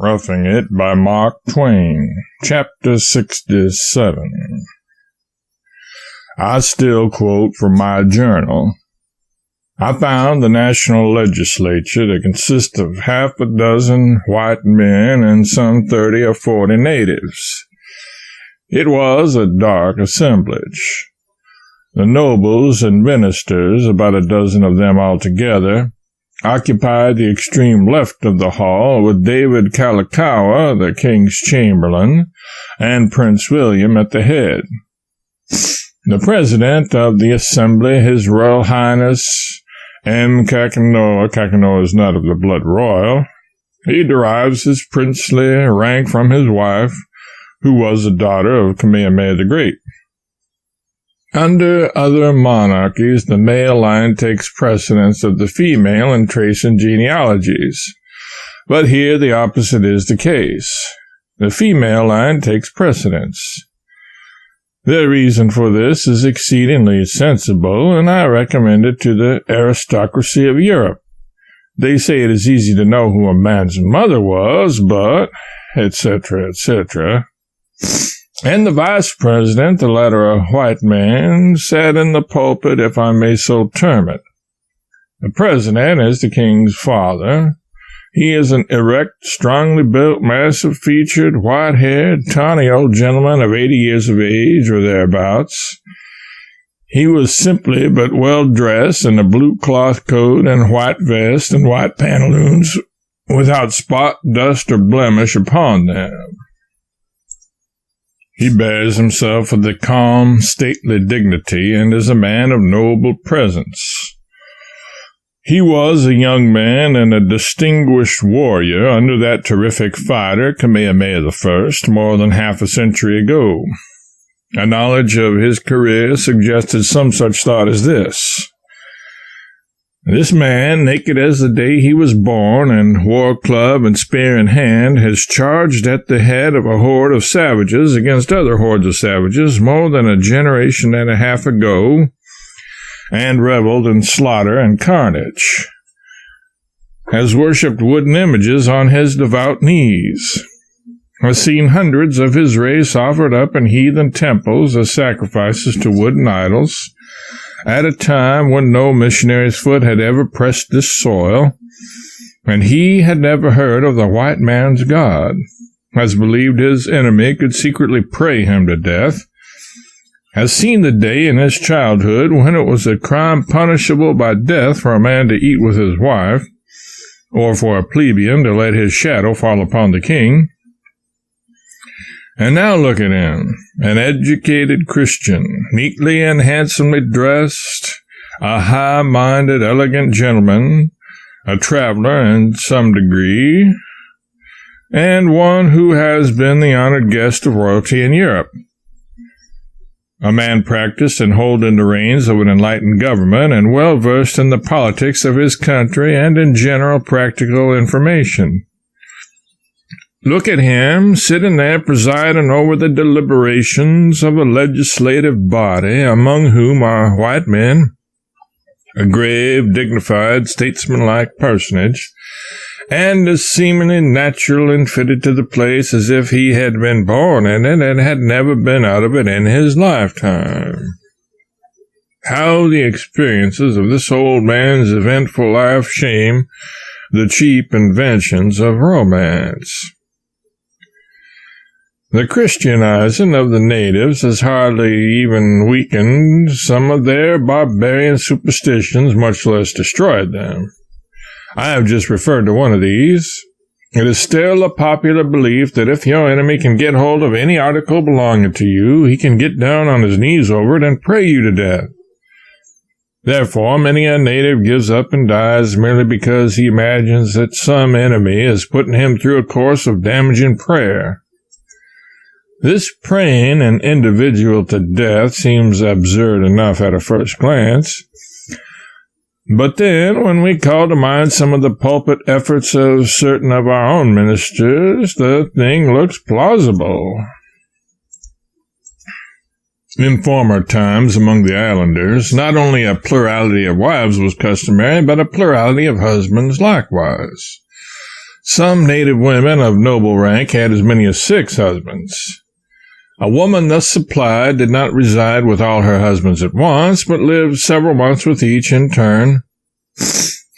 Roughing It by Mark Twain, Chapter 67. I still quote from my journal. I found the national legislature to consist of half a dozen white men and some 30 or 40 natives. It was a dark assemblage. The nobles and ministers, about a dozen of them altogether, occupied the extreme left of the hall, with David Kalakaua, the king's chamberlain, and Prince William at the head. The president of the assembly, His Royal Highness M. Kakanoa is not of the blood royal. He derives his princely rank from his wife, who was a daughter of Kamehameha the Great. Under other monarchies, the male line takes precedence of the female in trace and genealogies. But here the opposite is the case. The female line takes precedence. The reason for this is exceedingly sensible, and I recommend it to the aristocracy of Europe. They say it is easy to know who a man's mother was, but, etc., etc., and the vice president, the latter a white man, sat in the pulpit, if I may so term it. The president is the king's father. He is an erect, strongly built, massive-featured, white-haired, tawny old gentleman of 80 years of age or thereabouts. He was simply but well-dressed in a blue cloth coat and white vest and white pantaloons, without spot, dust, or blemish upon them. He bears himself with a calm, stately dignity, and is a man of noble presence. He was a young man and a distinguished warrior under that terrific fighter, Kamehameha I, more than half a century ago. A knowledge of his career suggested some such thought as this. This man, naked as the day he was born, and war club and spear in hand, has charged at the head of a horde of savages against other hordes of savages more than a generation and a half ago, and reveled in slaughter and carnage, has worshipped wooden images on his devout knees, has seen hundreds of his race offered up in heathen temples as sacrifices to wooden idols, at a time when no missionary's foot had ever pressed this soil, and he had never heard of the white man's God, has believed his enemy could secretly pray him to death, has seen the day in his childhood when it was a crime punishable by death for a man to eat with his wife, or for a plebeian to let his shadow fall upon the king. And now look at him, an educated Christian, neatly and handsomely dressed, a high-minded, elegant gentleman, a traveler in some degree, and one who has been the honored guest of royalty in Europe. A man practiced and holding the reins of an enlightened government, and well-versed in the politics of his country and in general practical information. Look at him, sitting there presiding over the deliberations of a legislative body, among whom are white men, a grave, dignified, statesmanlike personage, and as seemingly natural and fitted to the place as if he had been born in it and had never been out of it in his lifetime. How the experiences of this old man's eventful life shame the cheap inventions of romance. The Christianizing of the natives has hardly even weakened some of their barbarian superstitions, much less destroyed them. I have just referred to one of these. It is still a popular belief that if your enemy can get hold of any article belonging to you, he can get down on his knees over it and pray you to death. Therefore, many a native gives up and dies merely because he imagines that some enemy is putting him through a course of damaging prayer. This praying an individual to death seems absurd enough at a first glance, but then when we call to mind some of the pulpit efforts of certain of our own ministers, the thing looks plausible. In former times among the islanders, not only a plurality of wives was customary, but a plurality of husbands likewise. Some native women of noble rank had as many as 6 husbands. A woman thus supplied did not reside with all her husbands at once, but lived several months with each in turn.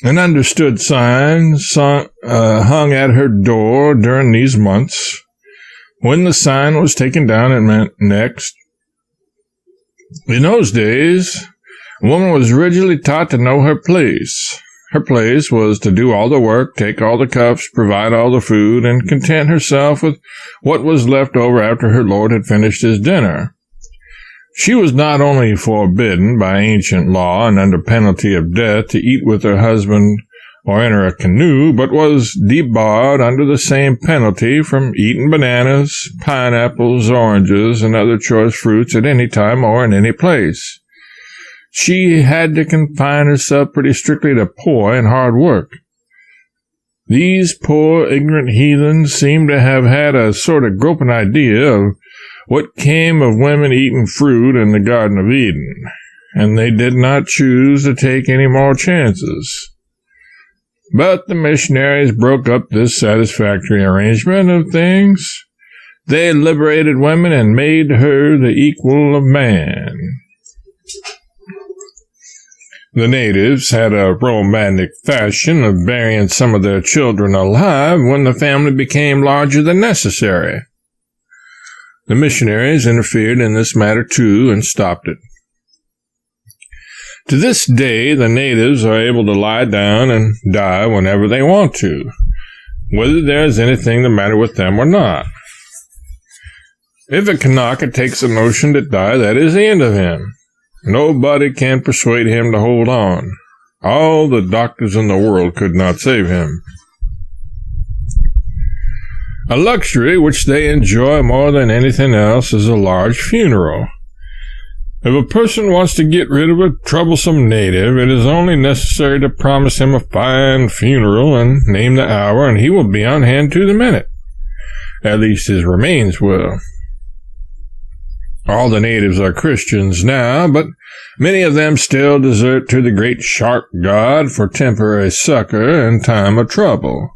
An understood sign hung at her door during these months. When the sign was taken down, it meant next. In those days, a woman was rigidly taught to know her place. Her place was to do all the work, take all the cups, provide all the food, and content herself with what was left over after her lord had finished his dinner. She was not only forbidden by ancient law and under penalty of death to eat with her husband or enter a canoe, but was debarred under the same penalty from eating bananas, pineapples, oranges, and other choice fruits at any time or in any place. She had to confine herself pretty strictly to poor and hard work. These poor, ignorant heathens seem to have had a sort of groping idea of what came of women eating fruit in the Garden of Eden, and they did not choose to take any more chances. But the missionaries broke up this satisfactory arrangement of things. They liberated women and made her the equal of man. The natives had a romantic fashion of burying some of their children alive when the family became larger than necessary. The missionaries interfered in this matter too and stopped it. To this day, the natives are able to lie down and die whenever they want to, whether there is anything the matter with them or not. If a Kanaka takes a notion to die, that is the end of him. Nobody can persuade him to hold on. All the doctors in the world could not save him. A luxury which they enjoy more than anything else is a large funeral. If a person wants to get rid of a troublesome native, it is only necessary to promise him a fine funeral and name the hour, and he will be on hand to the minute. At least his remains will. All the natives are Christians now, but many of them still desert to the great shark god for temporary succor in time of trouble.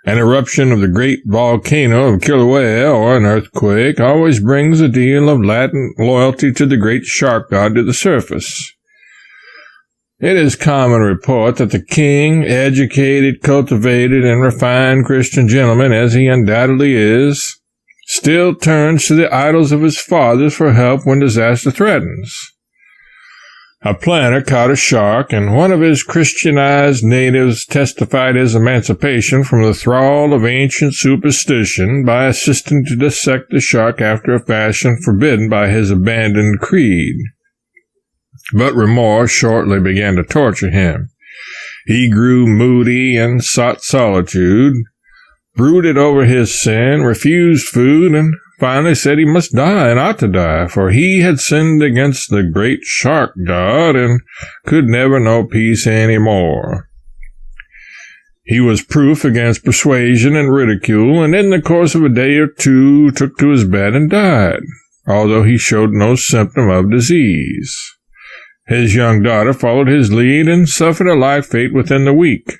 An eruption of the great volcano of Kilauea, or an earthquake, always brings a deal of latent loyalty to the great shark god to the surface. It is common report that the king, educated, cultivated, and refined Christian gentleman as he undoubtedly is, still turns to the idols of his fathers for help when disaster threatens. A planter caught a shark, and one of his Christianized natives testified his emancipation from the thrall of ancient superstition by assisting to dissect the shark after a fashion forbidden by his abandoned creed. But remorse shortly began to torture him. He grew moody and sought solitude, brooded over his sin, refused food, and finally said he must die and ought to die, for he had sinned against the great shark god and could never know peace any more. He was proof against persuasion and ridicule, and in the course of a day or two took to his bed and died, although he showed no symptom of disease. His young daughter followed his lead and suffered a like fate within the week.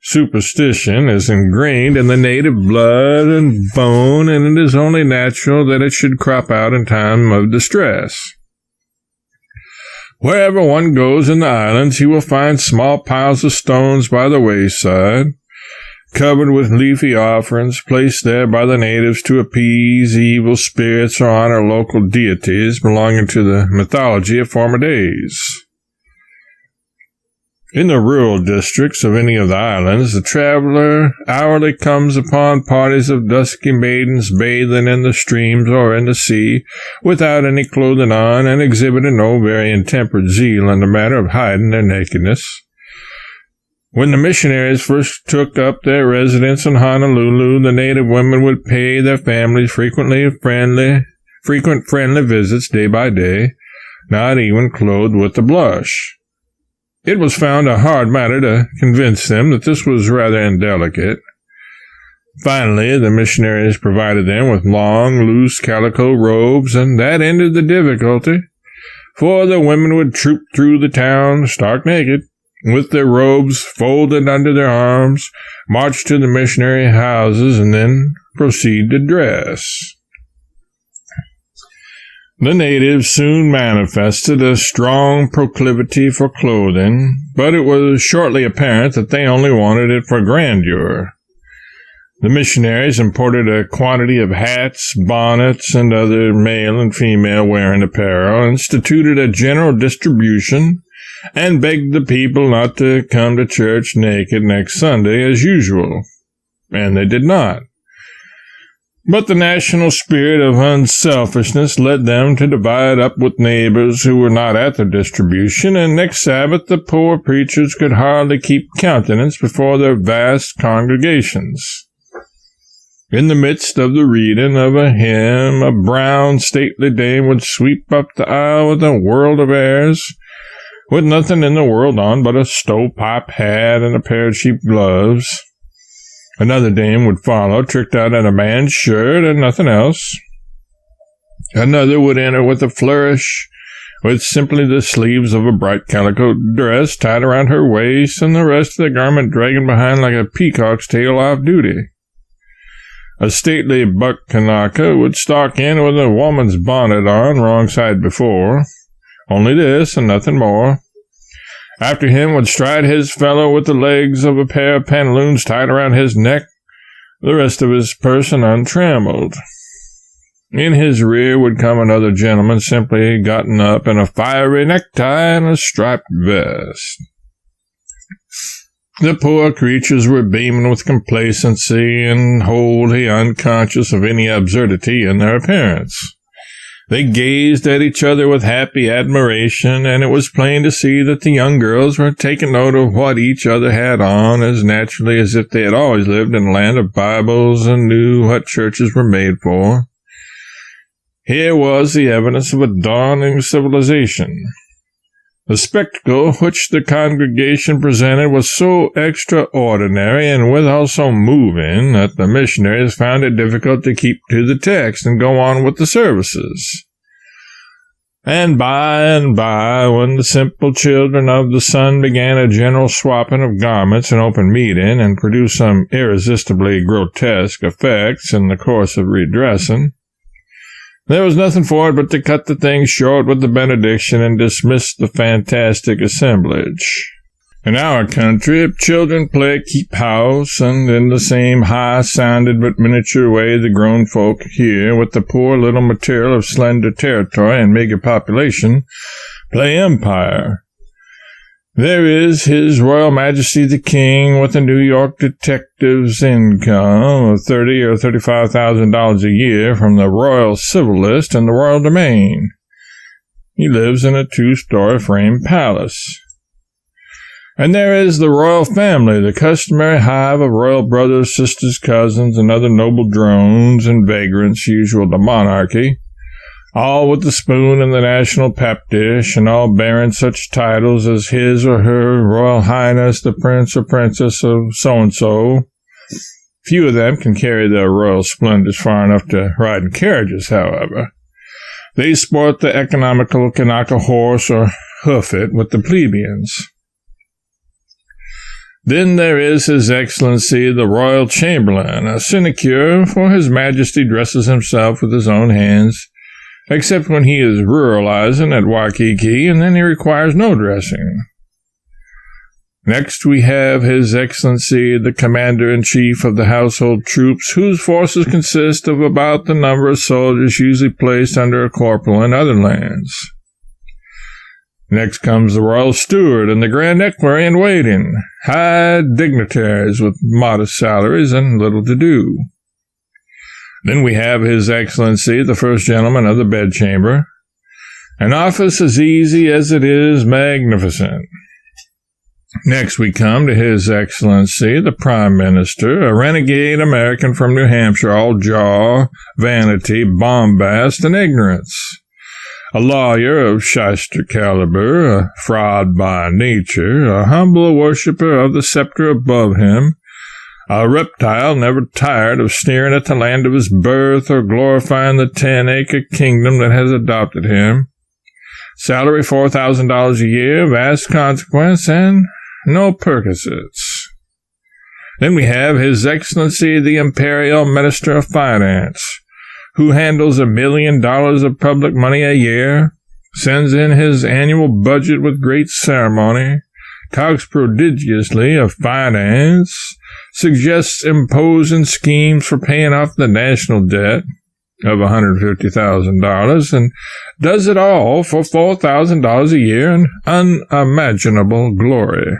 Superstition is ingrained in the native blood and bone, and it is only natural that it should crop out in time of distress. Wherever one goes in the islands, he will find small piles of stones by the wayside, covered with leafy offerings placed there by the natives to appease evil spirits or honor local deities belonging to the mythology of former days. In the rural districts of any of the islands, the traveler hourly comes upon parties of dusky maidens bathing in the streams or in the sea, without any clothing on, and exhibiting no very intemperate zeal in the matter of hiding their nakedness. When the missionaries first took up their residence in Honolulu, the native women would pay their families frequent friendly visits day by day, not even clothed with a blush. It was found a hard matter to convince them that this was rather indelicate. Finally, the missionaries provided them with long, loose calico robes, and that ended the difficulty, for the women would troop through the town stark naked, with their robes folded under their arms, march to the missionary houses and then proceed to dress. The natives soon manifested a strong proclivity for clothing, but it was shortly apparent that they only wanted it for grandeur. The missionaries imported a quantity of hats, bonnets, and other male and female wearing apparel, instituted a general distribution, and begged the people not to come to church naked next Sunday as usual. And they did not. But the national spirit of unselfishness led them to divide up with neighbors who were not at the distribution, and next Sabbath the poor preachers could hardly keep countenance before their vast congregations. In the midst of the reading of a hymn, a brown, stately dame would sweep up the aisle with a world of airs, with nothing in the world on but a stovepipe hat and a pair of cheap gloves. Another dame would follow, tricked out in a man's shirt and nothing else. Another would enter with a flourish, with simply the sleeves of a bright calico dress tied around her waist and the rest of the garment dragging behind like a peacock's tail off duty. A stately buck Kanaka would stalk in with a woman's bonnet on, wrong side before. Only this and nothing more. After him would stride his fellow with the legs of a pair of pantaloons tied around his neck, the rest of his person untrammeled. In his rear would come another gentleman simply gotten up in a fiery necktie and a striped vest. The poor creatures were beaming with complacency and wholly unconscious of any absurdity in their appearance. They gazed at each other with happy admiration, and it was plain to see that the young girls were taking note of what each other had on as naturally as if they had always lived in a land of Bibles and knew what churches were made for. Here was the evidence of a dawning civilization. The spectacle which the congregation presented was so extraordinary and withal so moving that the missionaries found it difficult to keep to the text and go on with the services. And by, when the simple children of the sun began a general swapping of garments in open meeting and produced some irresistibly grotesque effects in the course of redressing, there was nothing for it but to cut the thing short with the benediction and dismiss the fantastic assemblage. In our country, if children play keep house, and in the same high-sounded but miniature way the grown folk here, with the poor little material of slender territory and meagre population, play umpire. There is His Royal Majesty the King, with a New York detective's income of $30,000 or $35,000 a year from the Royal Civil List and the Royal Domain. He lives in a 2-story frame palace. And there is the royal family, the customary hive of royal brothers, sisters, cousins, and other noble drones and vagrants usual to monarchy, all with the spoon and the national pap dish, and all bearing such titles as His or Her Royal Highness the Prince or Princess of so-and-so. Few of them can carry their royal splendors far enough to ride in carriages, however. They sport the economical Kanaka horse or hoof it with the plebeians. Then there is His Excellency the Royal Chamberlain, a sinecure, for His Majesty dresses himself with his own hands, except when he is ruralizing at Waikiki, and then he requires no dressing. Next we have His Excellency the Commander-in-Chief of the Household Troops, whose forces consist of about the number of soldiers usually placed under a corporal in other lands. Next comes the Royal Steward and the Grand Equerry in waiting, high dignitaries with modest salaries and little to do. Then we have His Excellency the First Gentleman of the Bedchamber, an office as easy as it is magnificent. Next we come to His Excellency the Prime Minister, a renegade American from New Hampshire, all jaw, vanity, bombast, and ignorance. A lawyer of shyster caliber, a fraud by nature, a humble worshipper of the scepter above him, a reptile never tired of sneering at the land of his birth or glorifying the 10-acre kingdom that has adopted him. Salary $4,000 a year, vast consequence, and no perquisites. Then we have His Excellency the Imperial Minister of Finance, who handles $1 million of public money a year, sends in his annual budget with great ceremony, talks prodigiously of finance, suggests imposing schemes for paying off the national debt of $150,000, and does it all for $4,000 a year in unimaginable glory.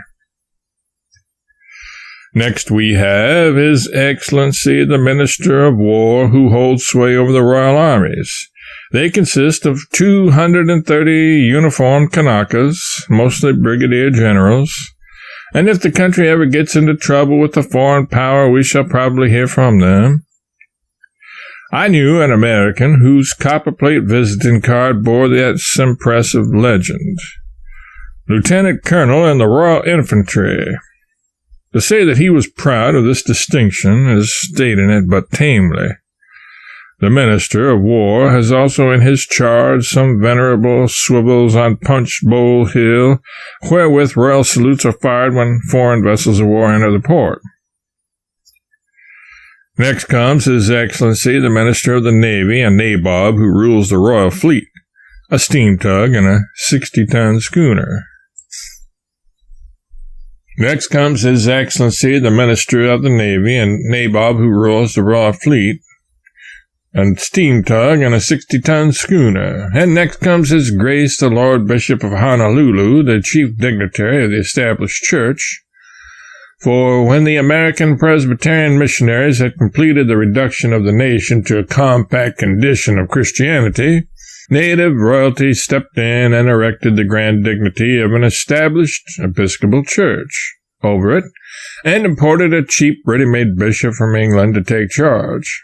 Next we have His Excellency the Minister of War, who holds sway over the royal armies. They consist of 230 uniformed Kanakas, mostly brigadier generals, and if the country ever gets into trouble with a foreign power, we shall probably hear from them. I knew an American whose copperplate visiting card bore that impressive legend. Lieutenant Colonel in the Royal Infantry. To say that he was proud of this distinction is stating it but tamely. The Minister of War has also in his charge some venerable swivels on Punch Bowl Hill, wherewith royal salutes are fired when foreign vessels of war enter the port. Next comes His Excellency the Minister of the Navy, a nabob who rules the royal fleet, a steam tug and a 60-ton schooner. Next comes His Excellency the Minister of the Navy, a nabob who rules the royal fleet, a steam tug and a 60-ton schooner. And next comes His Grace the Lord Bishop of Honolulu, the chief dignitary of the established church. For when the American Presbyterian missionaries had completed the reduction of the nation to a compact condition of Christianity, native royalty stepped in and erected the grand dignity of an established Episcopal church over it, and imported a cheap ready-made bishop from England to take charge.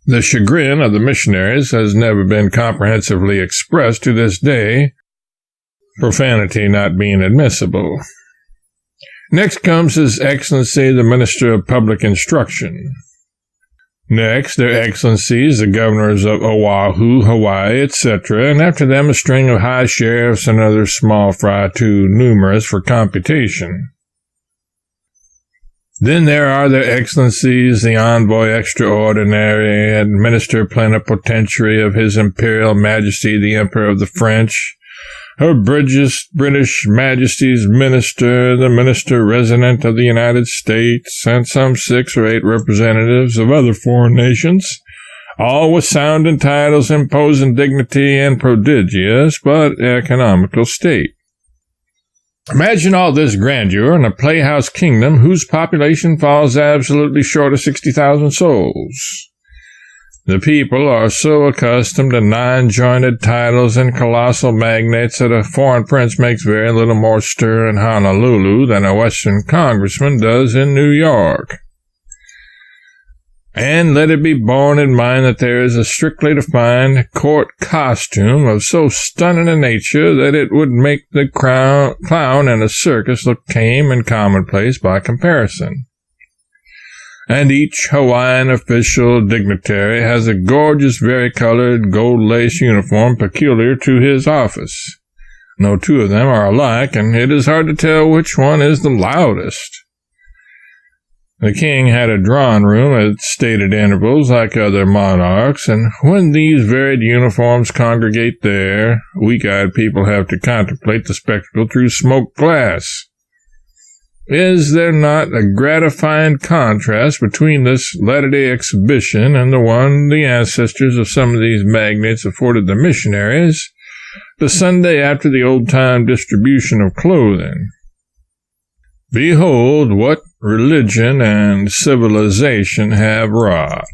The chagrin of the missionaries has never been comprehensively expressed to this day, profanity not being admissible. Next comes His Excellency the Minister of Public Instruction. Next, Their Excellencies the Governors of Oahu, Hawaii, etc., and after them a string of high sheriffs and other small fry too numerous for computation. Then there are Their Excellencies the Envoy Extraordinary and Minister Plenipotentiary of His Imperial Majesty the Emperor of the French, Her British Majesty's Minister, the Minister Resident of the United States, and some 6 or 8 representatives of other foreign nations, all with sounding titles, imposing dignity, and prodigious but economical state. Imagine all this grandeur in a playhouse kingdom whose population falls absolutely short of 60,000 souls. The people are so accustomed to 9-jointed titles and colossal magnates that a foreign prince makes very little more stir in Honolulu than a Western congressman does in New York. And let it be borne in mind that there is a strictly defined court costume of so stunning a nature that it would make the clown in a circus look tame and commonplace by comparison. And each Hawaiian official dignitary has a gorgeous vari-colored gold-lace uniform peculiar to his office. No 2 of them are alike, and it is hard to tell which one is the loudest. The king had a drawing room at stated intervals like other monarchs, and when these varied uniforms congregate there, weak-eyed people have to contemplate the spectacle through smoked glass. Is there not a gratifying contrast between this latter-day exhibition and the one the ancestors of some of these magnates afforded the missionaries the Sunday after the old-time distribution of clothing? Behold what religion and civilization have wrought.